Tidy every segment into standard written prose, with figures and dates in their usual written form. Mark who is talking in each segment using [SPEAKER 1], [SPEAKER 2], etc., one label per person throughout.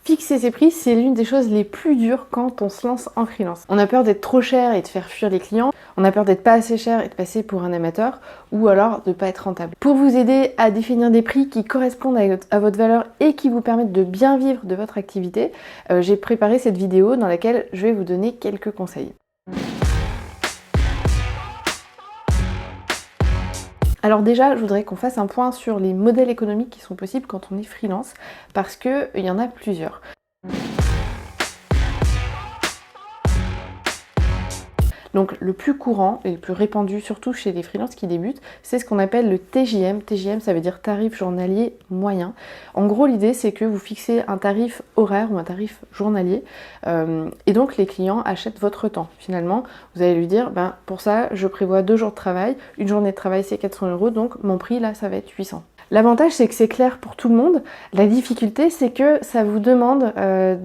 [SPEAKER 1] Fixer ses prix, c'est l'une des choses les plus dures quand on se lance en freelance. On a peur d'être trop cher et de faire fuir les clients, on a peur d'être pas assez cher et de passer pour un amateur, ou alors de pas être rentable. Pour vous aider à définir des prix qui correspondent à votre valeur et qui vous permettent de bien vivre de votre activité, j'ai préparé cette vidéo dans laquelle je vais vous donner quelques conseils. Alors déjà, je voudrais qu'on fasse un point sur les modèles économiques qui sont possibles quand on est freelance, parce qu'il y en a plusieurs. Donc le plus courant et le plus répandu, surtout chez les freelances qui débutent, c'est ce qu'on appelle le TJM. TJM, ça veut dire tarif journalier moyen. En gros, l'idée, c'est que vous fixez un tarif horaire ou un tarif journalier, et donc les clients achètent votre temps. Finalement, vous allez lui dire, pour ça, je prévois 2 jours de travail, une journée de travail, c'est 400 €, donc mon prix, là, ça va être 800. L'avantage, c'est que c'est clair pour tout le monde. La difficulté, c'est que ça vous demande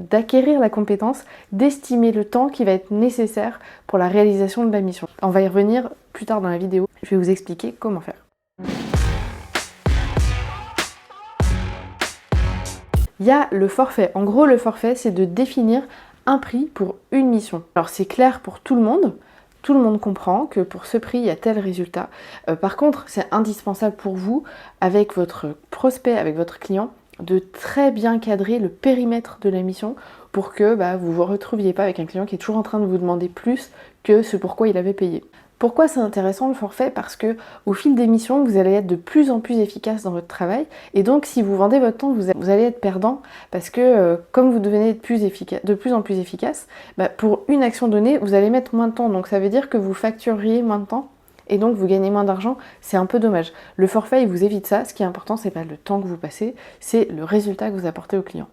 [SPEAKER 1] d'acquérir la compétence, d'estimer le temps qui va être nécessaire pour la réalisation de la mission. On va y revenir plus tard dans la vidéo. Je vais vous expliquer comment faire. Il y a le forfait. En gros, le forfait, c'est de définir un prix pour une mission. Alors, c'est clair pour tout le monde. Tout le monde comprend que pour ce prix, il y a tel résultat. Par contre, c'est indispensable pour vous, avec votre prospect, avec votre client, de très bien cadrer le périmètre de la mission pour que vous ne vous retrouviez pas avec un client qui est toujours en train de vous demander plus que ce pourquoi il avait payé. Pourquoi c'est intéressant le forfait? Parce que au fil des missions, vous allez être de plus en plus efficace dans votre travail, et donc si vous vendez votre temps, vous allez être perdant, parce que comme vous devenez de plus en plus efficace, pour une action donnée, vous allez mettre moins de temps, donc ça veut dire que vous factureriez moins de temps, et donc vous gagnez moins d'argent. C'est un peu dommage. Le forfait, il vous évite ça. Ce qui est important, c'est pas le temps que vous passez, c'est le résultat que vous apportez au client.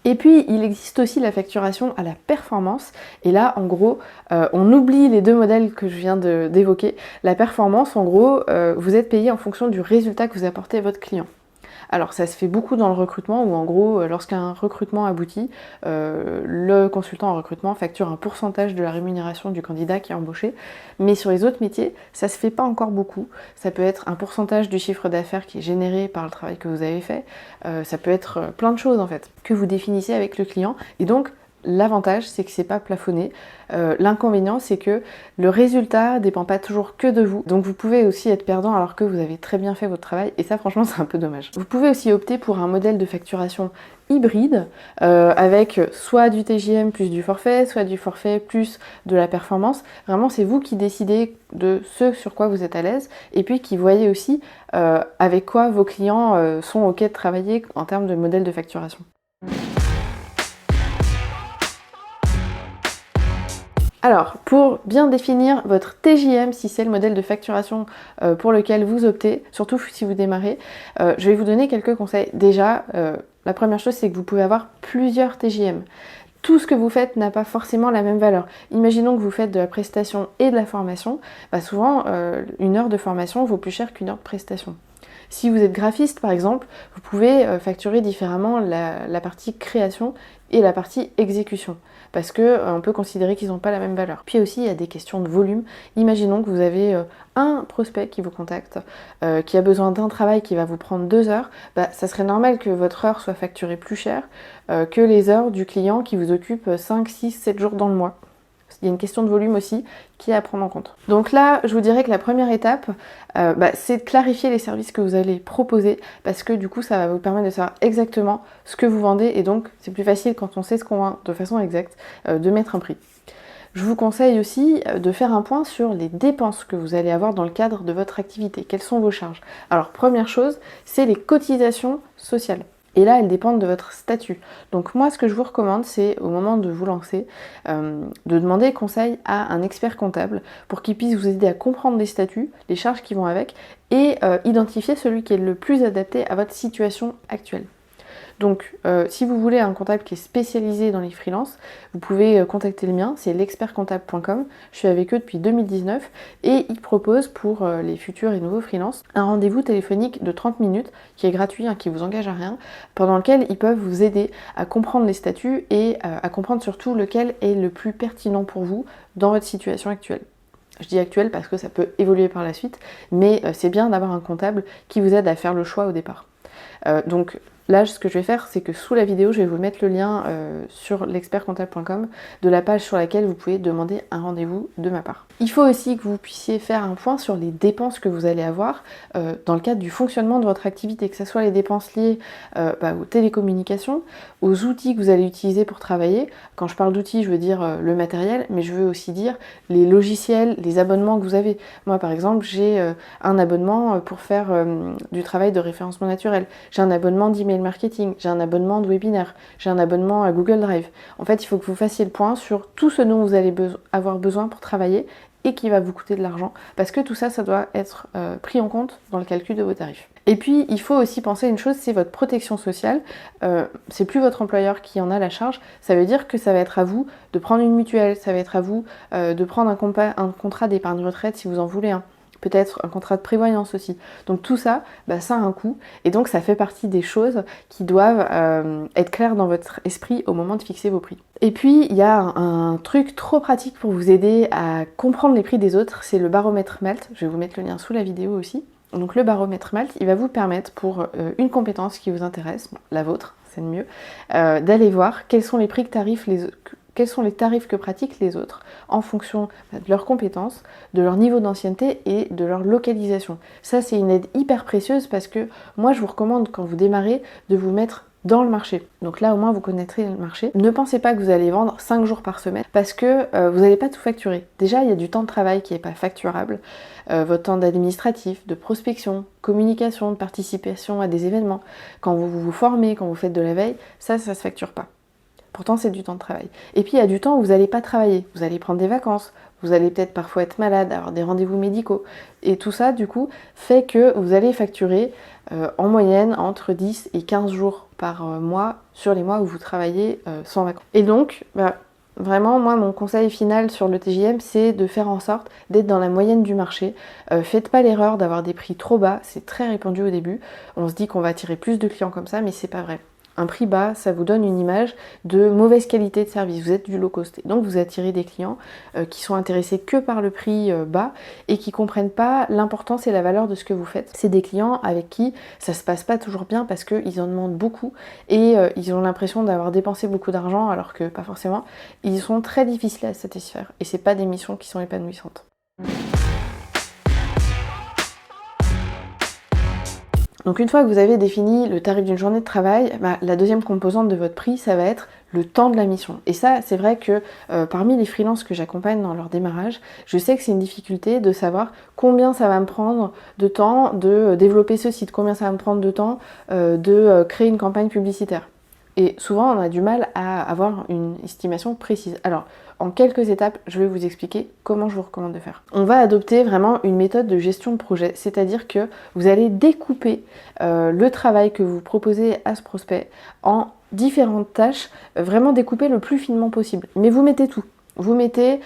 [SPEAKER 1] Et puis, il existe aussi la facturation à la performance. Et là, en gros, on oublie les 2 modèles que je viens d'évoquer. La performance, en gros, vous êtes payé en fonction du résultat que vous apportez à votre client. Alors, ça se fait beaucoup dans le recrutement, où en gros, lorsqu'un recrutement aboutit, le consultant en recrutement facture un pourcentage de la rémunération du candidat qui est embauché. Mais sur les autres métiers, ça se fait pas encore beaucoup. Ça peut être un pourcentage du chiffre d'affaires qui est généré par le travail que vous avez fait. Ça peut être plein de choses en fait, que vous définissez avec le client. Et donc, l'avantage, c'est que c'est pas plafonné. L'inconvénient, c'est que le résultat dépend pas toujours que de vous. Donc vous pouvez aussi être perdant alors que vous avez très bien fait votre travail, et ça franchement c'est un peu dommage. Vous pouvez aussi opter pour un modèle de facturation hybride, avec soit du TJM plus du forfait, soit du forfait plus de la performance. Vraiment, c'est vous qui décidez de ce sur quoi vous êtes à l'aise, et puis qui voyez aussi avec quoi vos clients sont ok de travailler en termes de modèle de facturation. Alors, pour bien définir votre TJM, si c'est le modèle de facturation pour lequel vous optez, surtout si vous démarrez, je vais vous donner quelques conseils. Déjà, la première chose, c'est que vous pouvez avoir plusieurs TJM. Tout ce que vous faites n'a pas forcément la même valeur. Imaginons que vous faites de la prestation et de la formation, souvent une heure de formation vaut plus cher qu'une heure de prestation. Si vous êtes graphiste par exemple, vous pouvez facturer différemment la partie création et la partie exécution, parce qu'on peut considérer qu'ils n'ont pas la même valeur. Puis aussi, il y a des questions de volume. Imaginons que vous avez un prospect qui vous contacte, qui a besoin d'un travail qui va vous prendre 2 heures, ça serait normal que votre heure soit facturée plus cher que les heures du client qui vous occupe 5, 6, 7 jours dans le mois. Il y a une question de volume aussi qui est à prendre en compte. Donc là, je vous dirais que la première étape, c'est de clarifier les services que vous allez proposer, parce que du coup, ça va vous permettre de savoir exactement ce que vous vendez, et donc c'est plus facile quand on sait ce qu'on vend de façon exacte, de mettre un prix. Je vous conseille aussi de faire un point sur les dépenses que vous allez avoir dans le cadre de votre activité. Quelles sont vos charges? Alors, première chose, c'est les cotisations sociales. Et là, elles dépendent de votre statut. Donc moi, ce que je vous recommande, c'est au moment de vous lancer, de demander conseil à un expert comptable pour qu'il puisse vous aider à comprendre les statuts, les charges qui vont avec, et identifier celui qui est le plus adapté à votre situation actuelle. Donc si vous voulez un comptable qui est spécialisé dans les freelances, vous pouvez contacter le mien, c'est l'expertcomptable.com. Je suis avec eux depuis 2019 et ils proposent pour les futurs et nouveaux freelances un rendez-vous téléphonique de 30 minutes qui est gratuit, qui vous engage à rien, pendant lequel ils peuvent vous aider à comprendre les statuts et à comprendre surtout lequel est le plus pertinent pour vous dans votre situation actuelle. Je dis actuel parce que ça peut évoluer par la suite, mais c'est bien d'avoir un comptable qui vous aide à faire le choix au départ. Donc là, ce que je vais faire, c'est que sous la vidéo, je vais vous mettre le lien sur l'expertcomptable.com de la page sur laquelle vous pouvez demander un rendez-vous de ma part. Il faut aussi que vous puissiez faire un point sur les dépenses que vous allez avoir dans le cadre du fonctionnement de votre activité, que ce soit les dépenses liées aux télécommunications, aux outils que vous allez utiliser pour travailler. Quand je parle d'outils, je veux dire le matériel, mais je veux aussi dire les logiciels, les abonnements que vous avez. Moi, par exemple, j'ai un abonnement pour faire du travail de référencement naturel. J'ai un abonnement d'email marketing, j'ai un abonnement de webinaire, j'ai un abonnement à Google Drive. En fait, il faut que vous fassiez le point sur tout ce dont vous allez avoir besoin pour travailler et qui va vous coûter de l'argent, parce que tout ça, ça doit être pris en compte dans le calcul de vos tarifs. Et puis, il faut aussi penser à une chose, c'est votre protection sociale. C'est plus votre employeur qui en a la charge. Ça veut dire que ça va être à vous de prendre une mutuelle, ça va être à vous de prendre un contrat d'épargne retraite si vous en voulez un. Peut-être un contrat de prévoyance aussi. Donc tout ça, ça a un coût. Et donc ça fait partie des choses qui doivent être claires dans votre esprit au moment de fixer vos prix. Et puis il y a un truc trop pratique pour vous aider à comprendre les prix des autres, c'est le baromètre Malte. Je vais vous mettre le lien sous la vidéo aussi. Donc le baromètre Malte, il va vous permettre pour une compétence qui vous intéresse, la vôtre, c'est le mieux, d'aller voir quels sont les prix quels sont les tarifs que pratiquent les autres en fonction de leurs compétences, de leur niveau d'ancienneté et de leur localisation. Ça, c'est une aide hyper précieuse parce que moi, je vous recommande quand vous démarrez de vous mettre dans le marché. Donc là, au moins, vous connaîtrez le marché. Ne pensez pas que vous allez vendre 5 jours par semaine parce que vous n'allez pas tout facturer. Déjà, il y a du temps de travail qui n'est pas facturable. Votre temps d'administratif, de prospection, communication, de participation à des événements. Quand vous vous formez, quand vous faites de la veille, ça se facture pas. Pourtant, c'est du temps de travail. Et puis, il y a du temps où vous n'allez pas travailler. Vous allez prendre des vacances. Vous allez peut-être parfois être malade, avoir des rendez-vous médicaux. Et tout ça, du coup, fait que vous allez facturer en moyenne entre 10 et 15 jours par mois sur les mois où vous travaillez sans vacances. Et donc, vraiment, moi, mon conseil final sur le TJM, c'est de faire en sorte d'être dans la moyenne du marché. Faites pas l'erreur d'avoir des prix trop bas. C'est très répandu au début. On se dit qu'on va attirer plus de clients comme ça, mais c'est pas vrai. Un prix bas, ça vous donne une image de mauvaise qualité de service. Vous êtes du low cost. Donc vous attirez des clients qui sont intéressés que par le prix bas et qui comprennent pas l'importance et la valeur de ce que vous faites. C'est des clients avec qui ça se passe pas toujours bien parce qu'ils en demandent beaucoup et ils ont l'impression d'avoir dépensé beaucoup d'argent alors que pas forcément. Ils sont très difficiles à satisfaire et c'est pas des missions qui sont épanouissantes. Donc une fois que vous avez défini le tarif d'une journée de travail, la deuxième composante de votre prix, ça va être le temps de la mission. Et ça, c'est vrai que parmi les freelances que j'accompagne dans leur démarrage, je sais que c'est une difficulté de savoir combien ça va me prendre de temps de développer ce site, combien ça va me prendre de temps de créer une campagne publicitaire. Et souvent, on a du mal à avoir une estimation précise. Alors, en quelques étapes, je vais vous expliquer comment je vous recommande de faire. On va adopter vraiment une méthode de gestion de projet, c'est-à-dire que vous allez découper le travail que vous proposez à ce prospect en différentes tâches, vraiment découper le plus finement possible. Mais vous mettez tout. Vous mettez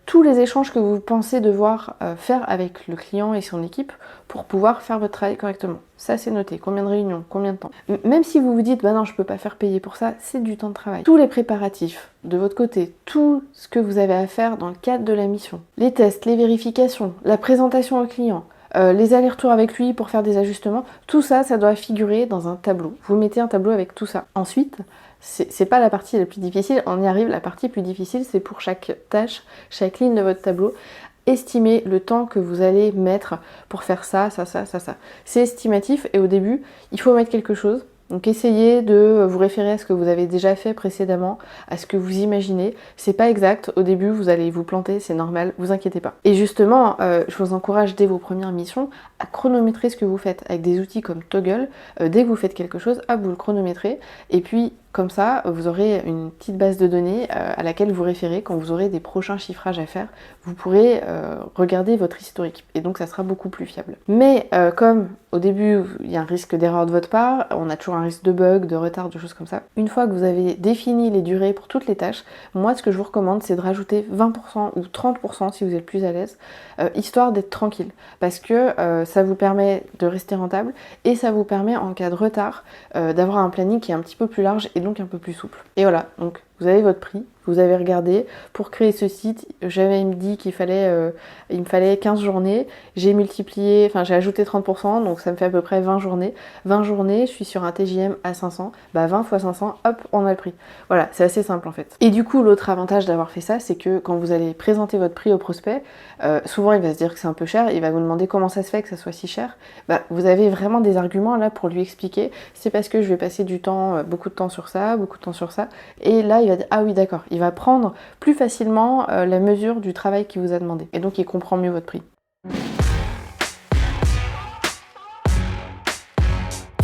[SPEAKER 1] tous les échanges que vous pensez devoir faire avec le client et son équipe pour pouvoir faire votre travail correctement. Ça, c'est noté. Combien de réunions, combien de temps. Même si vous vous dites, non, je peux pas faire payer pour ça, c'est du temps de travail. Tous les préparatifs de votre côté, tout ce que vous avez à faire dans le cadre de la mission, les tests, les vérifications, la présentation au client, les allers-retours avec lui pour faire des ajustements, tout ça, ça doit figurer dans un tableau. Vous mettez un tableau avec tout ça. Ensuite, c'est pas la partie la plus difficile, on y arrive, la partie plus difficile, c'est pour chaque tâche, chaque ligne de votre tableau, estimer le temps que vous allez mettre pour faire ça. C'est estimatif et au début, il faut mettre quelque chose. Donc essayez de vous référer à ce que vous avez déjà fait précédemment, à ce que vous imaginez. C'est pas exact, au début vous allez vous planter, c'est normal, vous inquiétez pas. Et justement, je vous encourage dès vos premières missions à chronométrer ce que vous faites avec des outils comme Toggle. Dès que vous faites quelque chose, hop, vous le chronométrez et puis comme ça, vous aurez une petite base de données à laquelle vous référez quand vous aurez des prochains chiffrages à faire. Vous pourrez regarder votre historique et donc ça sera beaucoup plus fiable. Mais comme au début, il y a un risque d'erreur de votre part, on a toujours un risque de bug, de retard, de choses comme ça. Une fois que vous avez défini les durées pour toutes les tâches, moi ce que je vous recommande c'est de rajouter 20% ou 30% si vous êtes plus à l'aise, histoire d'être tranquille. Parce que ça vous permet de rester rentable et ça vous permet en cas de retard d'avoir un planning qui est un petit peu plus large et donc un peu plus souple. Et voilà, donc Vous avez votre prix, vous avez regardé, pour créer ce site, j'avais dit qu'il il me fallait 15 journées, j'ai multiplié, enfin j'ai ajouté 30%, donc ça me fait à peu près 20 journées. 20 journées, je suis sur un TJM à 500, bah 20 fois 500, hop, on a le prix. Voilà, c'est assez simple en fait. Et du coup, l'autre avantage d'avoir fait ça, c'est que quand vous allez présenter votre prix au prospect, souvent il va se dire que c'est un peu cher, il va vous demander comment ça se fait que ça soit si cher. Bah, vous avez vraiment des arguments là pour lui expliquer, c'est parce que je vais passer du temps, beaucoup de temps sur ça, beaucoup de temps sur ça, et là il va dire ah oui d'accord, il va prendre plus facilement la mesure du travail qu'il vous a demandé, et donc il comprend mieux votre prix.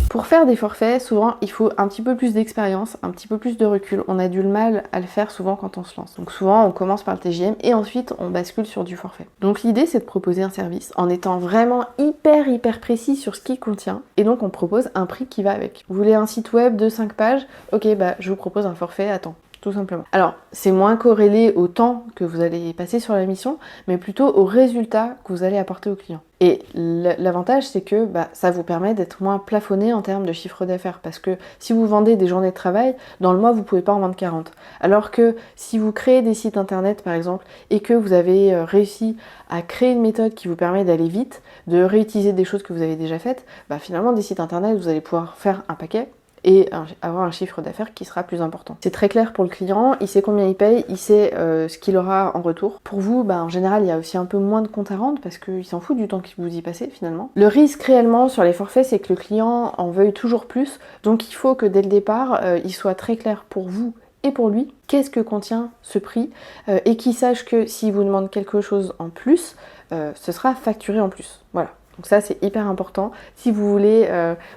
[SPEAKER 1] Pour faire des forfaits, souvent il faut un petit peu plus d'expérience, un petit peu plus de recul. On a du mal à le faire souvent quand on se lance. Donc souvent on commence par le TJM et ensuite on bascule sur du forfait. Donc l'idée c'est de proposer un service en étant vraiment hyper précis sur ce qu'il contient. Et donc on propose un prix qui va avec. Vous voulez un site web de 5 pages? Ok, bah je vous propose un forfait à temps. Tout simplement. Alors, c'est moins corrélé au temps que vous allez passer sur la mission, mais plutôt au résultat que vous allez apporter au client. Et l'avantage, c'est que ça vous permet d'être moins plafonné en termes de chiffre d'affaires, parce que si vous vendez des journées de travail, dans le mois, vous ne pouvez pas en vendre 40. Alors que si vous créez des sites internet, par exemple, et que vous avez réussi à créer une méthode qui vous permet d'aller vite, de réutiliser des choses que vous avez déjà faites, finalement, des sites internet, vous allez pouvoir faire un paquet, et avoir un chiffre d'affaires qui sera plus important. C'est très clair pour le client, il sait combien il paye, il sait ce qu'il aura en retour. Pour vous, en général, il y a aussi un peu moins de compte à rendre parce qu'il s'en fout du temps que vous y passez finalement. Le risque réellement sur les forfaits, c'est que le client en veuille toujours plus, donc il faut que dès le départ, il soit très clair pour vous et pour lui, qu'est-ce que contient ce prix, et qu'il sache que s'il vous demande quelque chose en plus, ce sera facturé en plus. Voilà. Donc ça c'est hyper important si vous voulez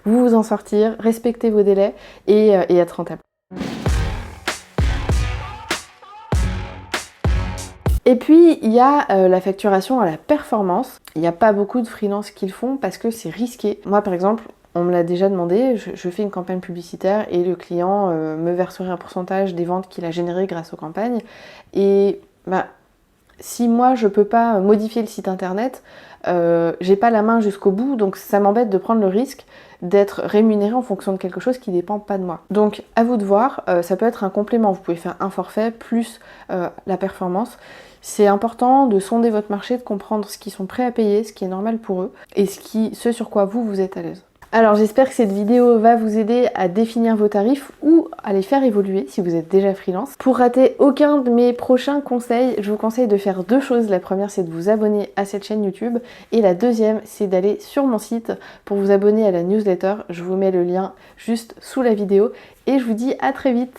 [SPEAKER 1] vous en sortir, respecter vos délais et être rentable. Et puis il y a la facturation à la performance. Il n'y a pas beaucoup de freelances qui le font parce que c'est risqué. Moi par exemple, on me l'a déjà demandé, je fais une campagne publicitaire et le client me verserait un pourcentage des ventes qu'il a générées grâce aux campagnes. Et si moi je peux pas modifier le site internet, j'ai pas la main jusqu'au bout, donc ça m'embête de prendre le risque d'être rémunéré en fonction de quelque chose qui dépend pas de moi. Donc à vous de voir, ça peut être un complément, vous pouvez faire un forfait plus la performance. C'est important de sonder votre marché, de comprendre ce qu'ils sont prêts à payer, ce qui est normal pour eux, et ce sur quoi vous êtes à l'aise. Alors j'espère que cette vidéo va vous aider à définir vos tarifs ou à les faire évoluer si vous êtes déjà freelance. Pour rater aucun de mes prochains conseils, je vous conseille de faire deux choses. La première, c'est de vous abonner à cette chaîne YouTube et la deuxième, c'est d'aller sur mon site pour vous abonner à la newsletter. Je vous mets le lien juste sous la vidéo et je vous dis à très vite.